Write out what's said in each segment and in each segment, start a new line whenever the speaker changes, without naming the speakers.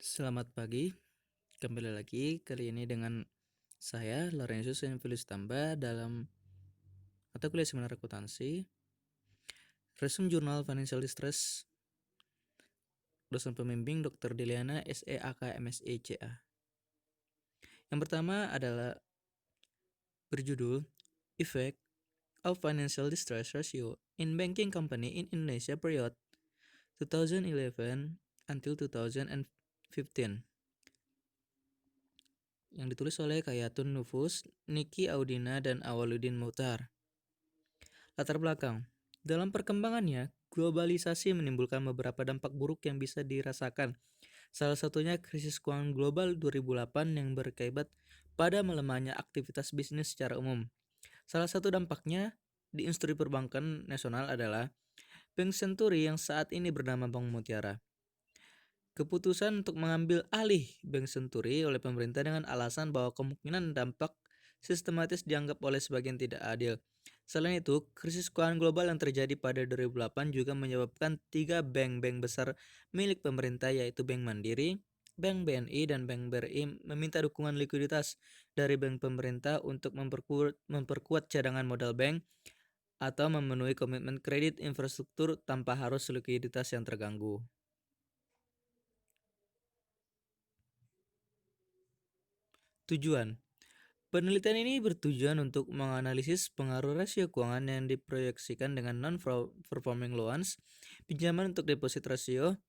Selamat pagi, kembali lagi kali ini dengan saya Laurentius Infilius Tamba dalam mata kuliah seminar akuntansi, Resume Jurnal Financial Distress, dosen pembimbing Dr. Diliana SEAK MSE CA. Yang pertama adalah berjudul Effect of Financial Distress Ratio in Banking Company in Indonesia period 2011 until 2015 yang ditulis oleh Kayatun Nufus, Niki Audina, dan Awaludin Muhtar. Latar belakang. Dalam perkembangannya, globalisasi menimbulkan beberapa dampak buruk yang bisa dirasakan. Salah satunya krisis keuangan global 2008 yang berakibat pada melemahnya aktivitas bisnis secara umum. Salah satu dampaknya di industri perbankan nasional adalah Bank Senturi yang saat ini bernama Bank Mutiara. Keputusan untuk mengambil alih Bank Senturi oleh pemerintah dengan alasan bahwa kemungkinan dampak sistematis dianggap oleh sebagian tidak adil. Selain itu, krisis keuangan global yang terjadi pada 2008 juga menyebabkan 3 bank-bank besar milik pemerintah yaitu Bank Mandiri, Bank BNI, dan Bank BRI meminta dukungan likuiditas dari bank pemerintah untuk memperkuat cadangan modal bank atau memenuhi komitmen kredit infrastruktur tanpa harus likuiditas yang terganggu. Tujuan penelitian ini bertujuan untuk menganalisis pengaruh rasio keuangan yang diproyeksikan dengan non-performing loans, pinjaman untuk deposit rasio,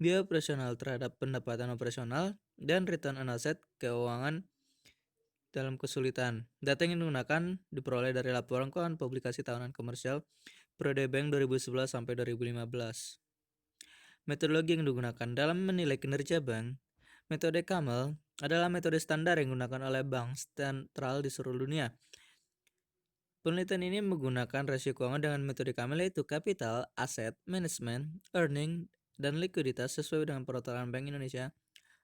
biaya operasional terhadap pendapatan operasional, dan return on asset keuangan dalam kesulitan. Data yang digunakan diperoleh dari laporan keuangan publikasi tahunan komersial periode bank 2011 sampai 2015. Metodologi yang digunakan dalam menilai kinerja bank, metode Camel adalah metode standar yang digunakan oleh bank sentral di seluruh dunia. Penelitian ini menggunakan rasio keuangan dengan metode Camel yaitu capital, aset, management, earning, dan likuiditas sesuai dengan peraturan Bank Indonesia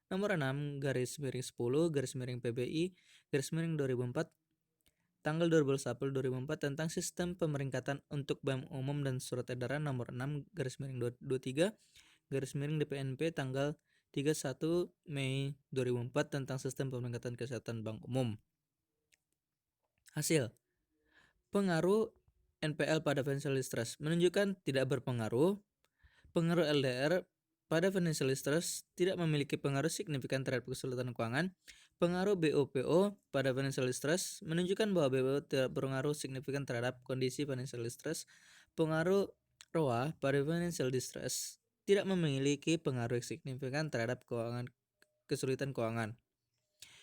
nomor 6/10/PBI (2004) tanggal 12 April 2004 tentang sistem pemeringkatan untuk bank umum dan surat edaran nomor 6/23/DPNP tanggal 31 Mei 2004 tentang sistem pemeringkatan kesehatan bank umum. Hasil pengaruh NPL pada financial distress menunjukkan tidak berpengaruh. Pengaruh LDR pada financial distress tidak memiliki pengaruh signifikan terhadap kesulitan keuangan. Pengaruh BOPO pada financial distress menunjukkan bahwa BOPO tidak berpengaruh signifikan terhadap kondisi financial distress. Pengaruh ROA pada financial distress tidak memiliki pengaruh signifikan terhadap kesulitan keuangan.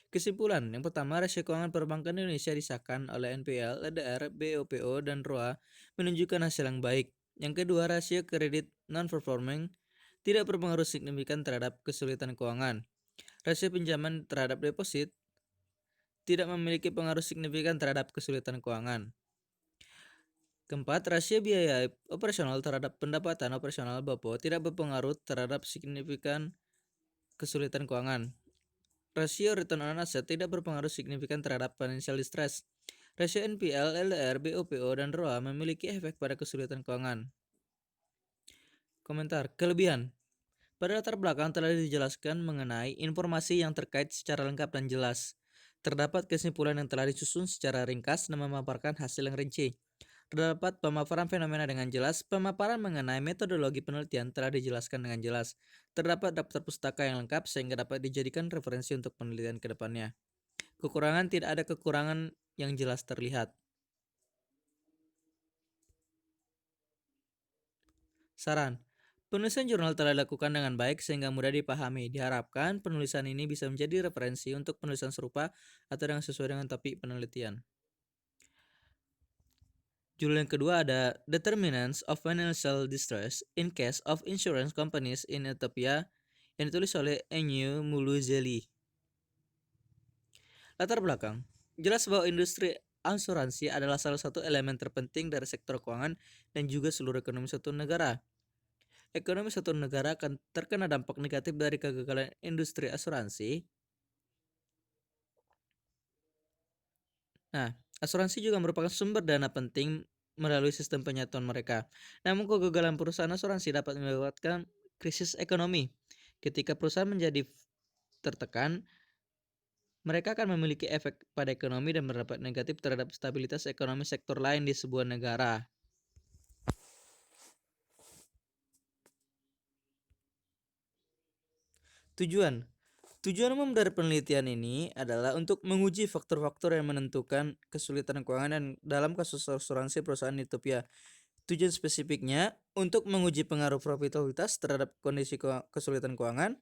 Kesimpulan, yang pertama, rasio keuangan perbankan Indonesia disahkan oleh NPL, LDR, BOPO, dan ROA menunjukkan hasil yang baik. Yang kedua, rasio kredit non-performing tidak berpengaruh signifikan terhadap kesulitan keuangan. Rasio pinjaman terhadap deposit tidak memiliki pengaruh signifikan terhadap kesulitan keuangan. Keempat, rasio biaya operasional terhadap pendapatan operasional BOPO tidak berpengaruh terhadap signifikan kesulitan keuangan. Rasio return on asset tidak berpengaruh signifikan terhadap financial distress. Rasio NPL, LDR, BOPO, dan ROA memiliki efek pada kesulitan keuangan. Komentar, kelebihan. Pada latar belakang telah dijelaskan mengenai informasi yang terkait secara lengkap dan jelas. Terdapat kesimpulan yang telah disusun secara ringkas dan memaparkan hasil yang rinci. Terdapat pemaparan fenomena dengan jelas. Pemaparan mengenai metodologi penelitian telah dijelaskan dengan jelas. Terdapat daftar pustaka yang lengkap sehingga dapat dijadikan referensi untuk penelitian ke depannya. Kekurangan, tidak ada kekurangan yang jelas terlihat. Saran. Penulisan jurnal telah dilakukan dengan baik sehingga mudah dipahami. Diharapkan penulisan ini bisa menjadi referensi untuk penulisan serupa atau yang sesuai dengan topik penelitian. Judul yang kedua ada Determinants of Financial Distress in Case of Insurance Companies in Ethiopia yang ditulis oleh Enyu Muluzeli. Latar belakang. Jelas bahwa industri asuransi adalah salah satu elemen terpenting dari sektor keuangan dan juga seluruh ekonomi suatu negara. Ekonomi suatu negara akan terkena dampak negatif dari kegagalan industri asuransi. Nah, asuransi juga merupakan sumber dana penting melalui sistem penyatuan mereka. Namun kegagalan perusahaan asuransi dapat menyebabkan krisis ekonomi. Ketika perusahaan menjadi tertekan, mereka akan memiliki efek pada ekonomi dan berdampak negatif terhadap stabilitas ekonomi sektor lain di sebuah negara. Tujuan umum dari penelitian ini adalah untuk menguji faktor-faktor yang menentukan kesulitan keuangan dan dalam kasus asuransi perusahaan Utopia. Tujuan spesifiknya untuk menguji pengaruh profitabilitas terhadap kondisi kesulitan keuangan,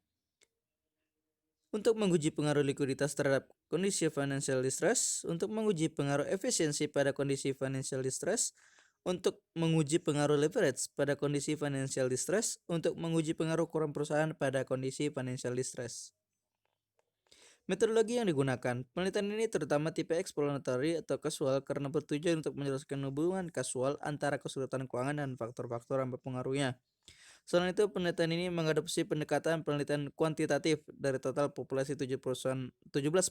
untuk menguji pengaruh likuiditas terhadap kondisi financial distress, untuk menguji pengaruh efisiensi pada kondisi financial distress, untuk menguji pengaruh leverage pada kondisi financial distress, untuk menguji pengaruh kurang perusahaan pada kondisi financial distress. Metodologi yang digunakan. Penelitian ini terutama tipe exploratory atau kasual karena bertujuan untuk menjelaskan hubungan kasual antara kesulitan keuangan dan faktor-faktor yang berpengaruhnya. Selain itu, penelitian ini mengadopsi pendekatan penelitian kuantitatif. Dari total populasi 17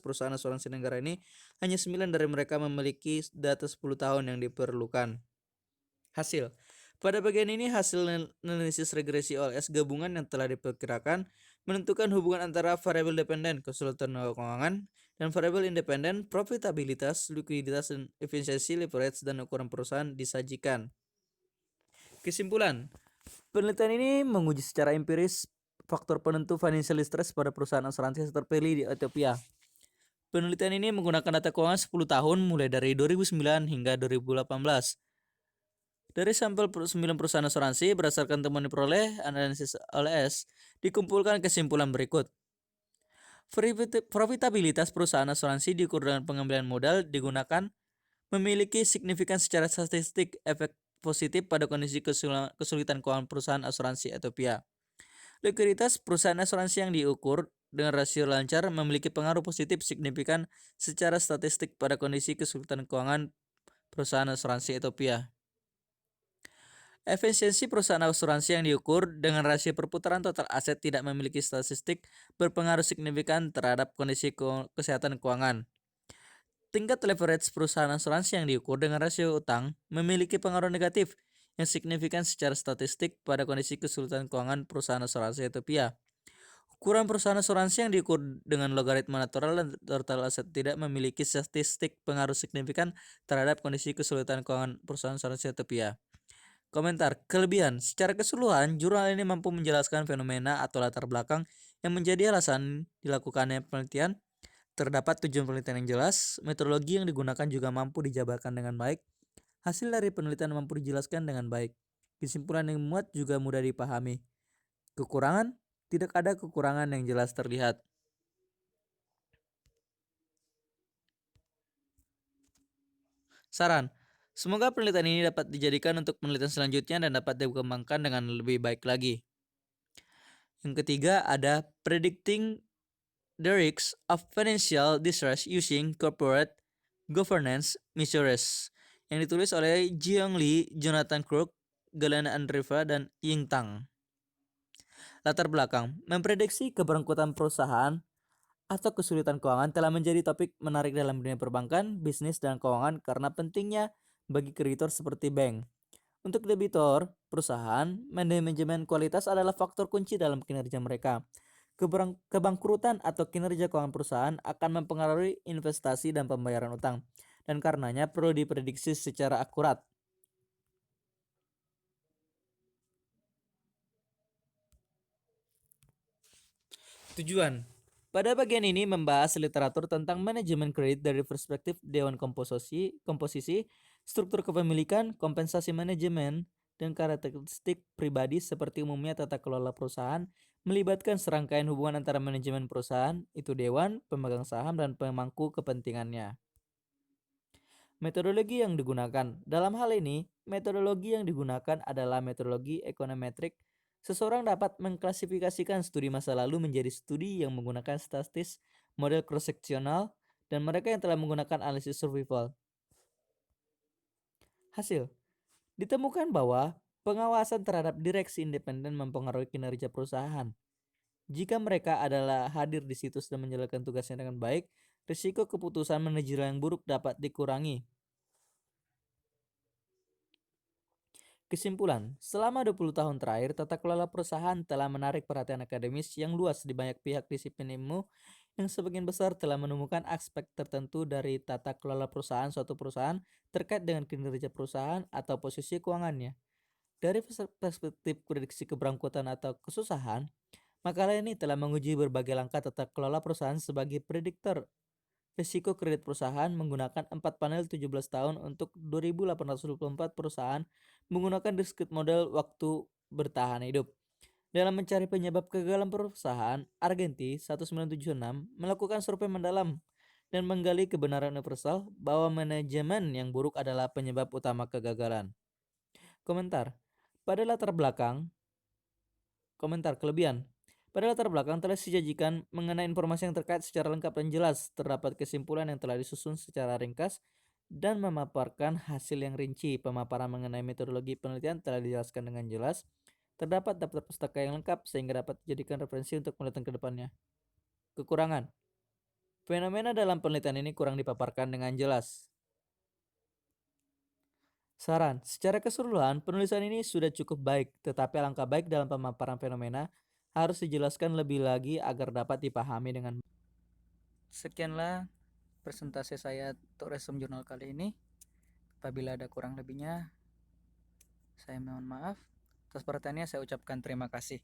perusahaan asuransi negara ini, hanya 9 dari mereka memiliki data 10 tahun yang diperlukan. Hasil. Pada bagian ini, hasil analisis regresi OLS gabungan yang telah diperkirakan menentukan hubungan antara variabel dependen kesulitan keuangan dan variabel independen profitabilitas, likuiditas, dan efisiensi leverage dan ukuran perusahaan disajikan. Kesimpulan, penelitian ini menguji secara empiris faktor penentu financial stress pada perusahaan asuransi terpilih di Ethiopia. Penelitian ini menggunakan data keuangan 10 tahun mulai dari 2009 hingga 2018. Dari sampel 9 perusahaan asuransi berdasarkan temuan diperoleh analisis OLS, dikumpulkan kesimpulan berikut. Profitabilitas perusahaan asuransi diukur dengan pengambilan modal digunakan memiliki signifikan secara statistik efek positif pada kondisi kesulitan keuangan perusahaan asuransi Ethiopia. Likuiditas perusahaan asuransi yang diukur dengan rasio lancar memiliki pengaruh positif signifikan secara statistik pada kondisi kesulitan keuangan perusahaan asuransi Ethiopia. Efisiensi perusahaan asuransi yang diukur dengan rasio perputaran total aset tidak memiliki statistik berpengaruh signifikan terhadap kondisi kesehatan keuangan. Tingkat leverage perusahaan asuransi yang diukur dengan rasio utang memiliki pengaruh negatif yang signifikan secara statistik pada kondisi kesulitan keuangan perusahaan asuransi Ethiopia. Ukuran perusahaan asuransi yang diukur dengan logaritma natural dan total aset tidak memiliki statistik pengaruh signifikan terhadap kondisi kesulitan keuangan perusahaan asuransi Ethiopia. Komentar, kelebihan. Secara keseluruhan, jurnal ini mampu menjelaskan fenomena atau latar belakang yang menjadi alasan dilakukannya penelitian. Terdapat tujuan penelitian yang jelas, metodologi yang digunakan juga mampu dijabarkan dengan baik. Hasil dari penelitian mampu dijelaskan dengan baik. Kesimpulan yang muat juga mudah dipahami. Kekurangan, tidak ada kekurangan yang jelas terlihat. Saran, semoga penelitian ini dapat dijadikan untuk penelitian selanjutnya dan dapat dikembangkan dengan lebih baik lagi. Yang ketiga ada predicting the risks of financial distress using corporate governance measures yang ditulis oleh Jiang Li, Jonathan Crook, Galena Andreva, dan Ying Tang. Latar belakang, memprediksi keberangkutan perusahaan atau kesulitan keuangan telah menjadi topik menarik dalam dunia perbankan, bisnis, dan keuangan karena pentingnya bagi kreditor seperti bank. Untuk debitor, perusahaan, manajemen kualitas adalah faktor kunci dalam kinerja mereka. Kebangkrutan atau kinerja keuangan perusahaan akan mempengaruhi investasi dan pembayaran utang, dan karenanya perlu diprediksi secara akurat. Tujuan. Pada bagian ini membahas literatur tentang manajemen kredit dari perspektif Dewan Komposisi, struktur kepemilikan, kompensasi manajemen, dan karakteristik pribadi seperti umumnya tata kelola perusahaan melibatkan serangkaian hubungan antara manajemen perusahaan, itu dewan, pemegang saham, dan pemangku kepentingannya. Metodologi yang digunakan. Dalam hal ini, metodologi yang digunakan adalah metodologi ekonometrik. Seseorang dapat mengklasifikasikan studi masa lalu menjadi studi yang menggunakan statistik, model cross-seksional, dan mereka yang telah menggunakan analisis survival. Hasil, ditemukan bahwa pengawasan terhadap direksi independen mempengaruhi kinerja perusahaan. Jika mereka adalah hadir di situs dan menjalankan tugasnya dengan baik, risiko keputusan manajer yang buruk dapat dikurangi. Kesimpulan, selama 20 tahun terakhir, tata kelola perusahaan telah menarik perhatian akademis yang luas di banyak pihak disiplin ilmu yang sebagian besar telah menemukan aspek tertentu dari tata kelola perusahaan suatu perusahaan terkait dengan kinerja perusahaan atau posisi keuangannya. Dari perspektif prediksi keberangkutan atau kesusahan, makalah ini telah menguji berbagai langkah tata kelola perusahaan sebagai prediktor risiko kredit perusahaan menggunakan 4 panel 17 tahun untuk 2.824 perusahaan menggunakan discrete model waktu bertahan hidup. Dalam mencari penyebab kegagalan perusahaan, Argenti 1976 melakukan survei mendalam dan menggali kebenaran universal bahwa manajemen yang buruk adalah penyebab utama kegagalan. Komentar. Pada latar belakang, komentar kelebihan. Pada latar belakang telah disajikan mengenai informasi yang terkait secara lengkap dan jelas. Terdapat kesimpulan yang telah disusun secara ringkas dan memaparkan hasil yang rinci. Pemaparan mengenai metodologi penelitian telah dijelaskan dengan jelas. Terdapat daftar pustaka yang lengkap sehingga dapat dijadikan referensi untuk penelitian ke depannya. Kekurangan. Fenomena dalam penelitian ini kurang dipaparkan dengan jelas. Saran, secara keseluruhan penulisan ini sudah cukup baik, tetapi alangkah baik dalam pemaparan fenomena harus dijelaskan lebih lagi agar dapat dipahami dengan baik. Sekianlah presentasi saya untuk resume jurnal kali ini. Apabila ada kurang lebihnya, saya mohon maaf. Atas perhatiannya saya ucapkan terima kasih.